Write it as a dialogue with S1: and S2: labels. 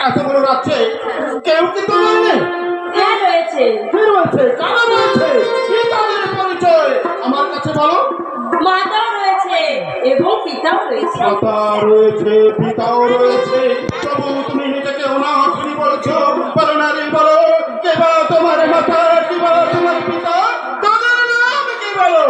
S1: এত বড় রাত্রে কেউ কি তোমার নেই?
S2: হ্যাঁ রয়েছে।
S1: কারা রয়েছে? কি তাদের পরিচয় আমার কাছে বলো।
S2: মাতাও রয়েছে এবং পিতাও রয়েছে।
S1: মাতা রয়েছে, পিতাও রয়েছে, তবু তুমি নিজেকে অনাথনি বলছো। বলো নারী বলো, কে বা তোমার মাতা, কি বা তোমার পিতা, তাদের নাম কি বলো?